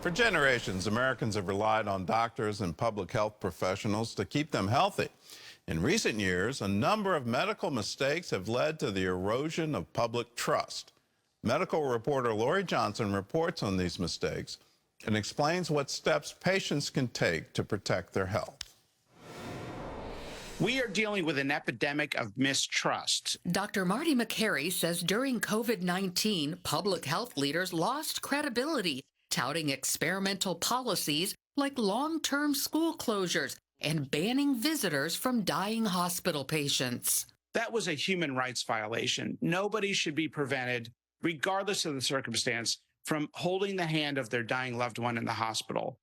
For generations, Americans have relied on doctors and public health professionals to keep them healthy. In recent years, a number of medical mistakes have led to the erosion of public trust. Medical reporter Lori Johnson reports on these mistakes and explains what steps patients can take to protect their health. We are dealing with an epidemic of mistrust. Dr. Marty Makary says during COVID-19, public health leaders lost credibility, touting experimental policies like long-term school closures and banning visitors from dying hospital patients. That was a human rights violation. Nobody should be prevented, regardless of the circumstance, from holding the hand of their dying loved one in the hospital.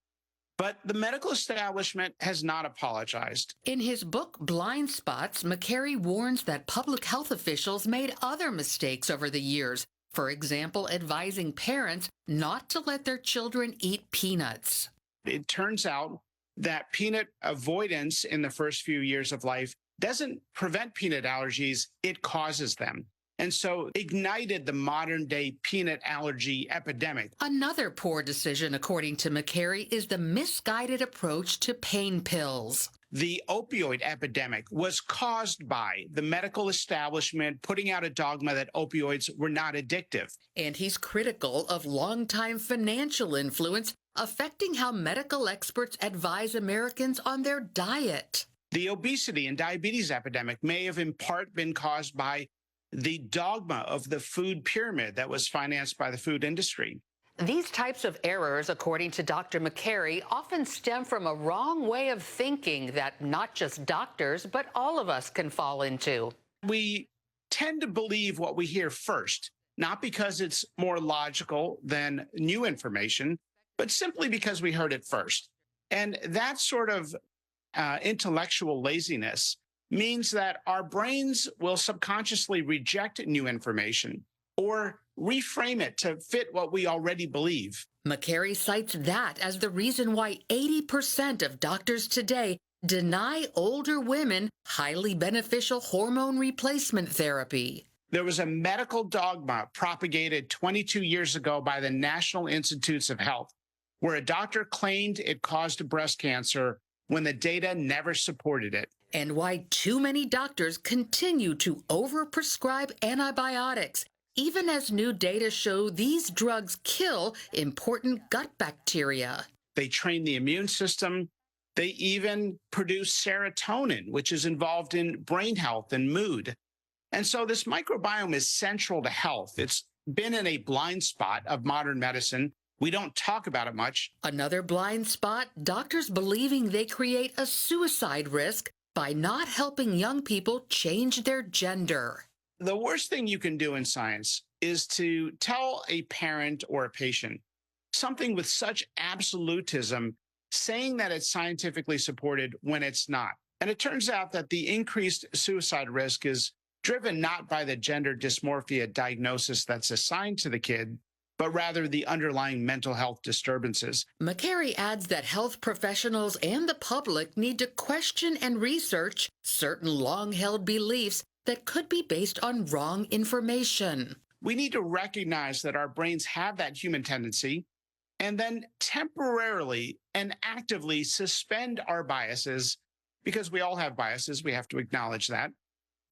But the medical establishment has not apologized. In his book, Blind Spots, Makary warns that public health officials made other mistakes over the years. For example, advising parents not to let their children eat peanuts. It turns out that peanut avoidance in the first few years of life doesn't prevent peanut allergies, it causes them. And so ignited the modern day peanut allergy epidemic. Another poor decision, according to Makary, is the misguided approach to pain pills. The opioid epidemic was caused by the medical establishment putting out a dogma that opioids were not addictive. And he's critical of longtime financial influence affecting how medical experts advise Americans on their diet. The obesity and diabetes epidemic may have in part been caused by the dogma of the food pyramid that was financed by the food industry. These types of errors, according to Dr. Makary, often stem from a wrong way of thinking that not just doctors, but all of us can fall into. We tend to believe what we hear first, not because it's more logical than new information, but simply because we heard it first. And that sort of intellectual laziness means that our brains will subconsciously reject new information or reframe it to fit what we already believe. Makary cites that as the reason why 80% of doctors today deny older women highly beneficial hormone replacement therapy. There was a medical dogma propagated 22 years ago by the National Institutes of Health, where a doctor claimed it caused breast cancer when the data never supported it. And why too many doctors continue to overprescribe antibiotics, even as new data show these drugs kill important gut bacteria. They train the immune system. They even produce serotonin, which is involved in brain health and mood. And so this microbiome is central to health. It's been in a blind spot of modern medicine. We don't talk about it much. Another blind spot, doctors believing they create a suicide risk by not helping young people change their gender. The worst thing you can do in science is to tell a parent or a patient something with such absolutism, saying that it's scientifically supported when it's not. And it turns out that the increased suicide risk is driven not by the gender dysmorphia diagnosis that's assigned to the kid, but rather the underlying mental health disturbances. Makary adds that health professionals and the public need to question and research certain long-held beliefs that could be based on wrong information. We need to recognize that our brains have that human tendency and then temporarily and actively suspend our biases, because we all have biases, we have to acknowledge that,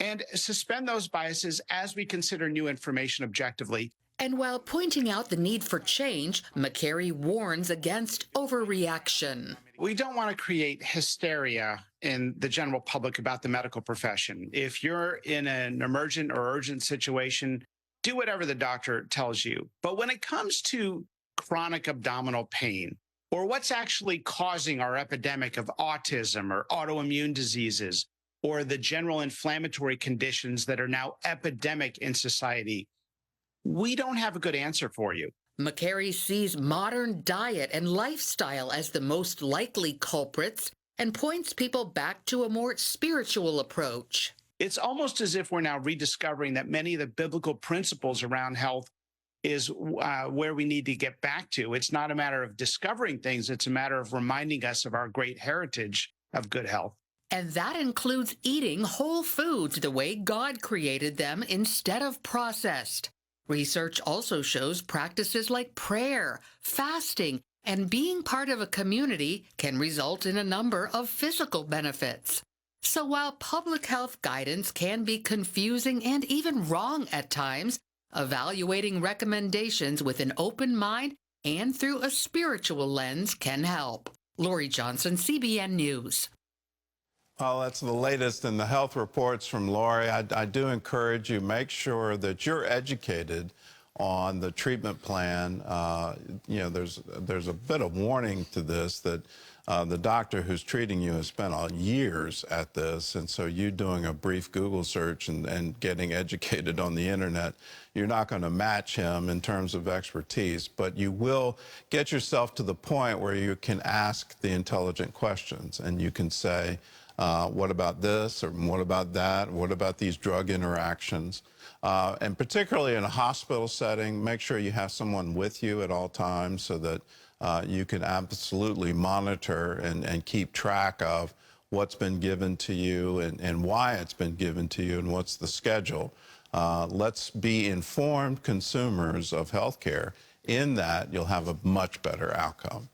and suspend those biases as we consider new information objectively. And while pointing out the need for change, Makary warns against overreaction. We don't want to create hysteria in the general public about the medical profession. If you're in an emergent or urgent situation, do whatever the doctor tells you. But when it comes to chronic abdominal pain, or what's actually causing our epidemic of autism or autoimmune diseases, or the general inflammatory conditions that are now epidemic in society, we don't have a good answer for you. Makary sees modern diet and lifestyle as the most likely culprits and points people back to a more spiritual approach. It's almost as if we're now rediscovering that many of the biblical principles around health is where we need to get back to. It's not a matter of discovering things. It's a matter of reminding us of our great heritage of good health. And that includes eating whole foods the way God created them instead of processed. Research also shows practices like prayer, fasting, And being part of a community can result in a number of physical benefits. So while public health guidance can be confusing and even wrong at times, evaluating recommendations with an open mind and through a spiritual lens can help. Lori Johnson, CBN News. Well, that's the latest in the health reports from Lori. I do encourage you, make sure that you're educated on the treatment plan. There's a bit of warning to this that the doctor who's treating you has spent years at this, and so you doing a brief Google search and getting educated on the internet, you're not going to match him in terms of expertise, but you will get yourself to the point where you can ask the intelligent questions, and you can say, what about this, or what about that, what about these drug interactions? And particularly in a hospital setting, make sure you have someone with you at all times so that you can absolutely monitor and keep track of what's been given to you and why it's been given to you and what's the schedule. Let's be informed consumers of healthcare. In that, you'll have a much better outcome.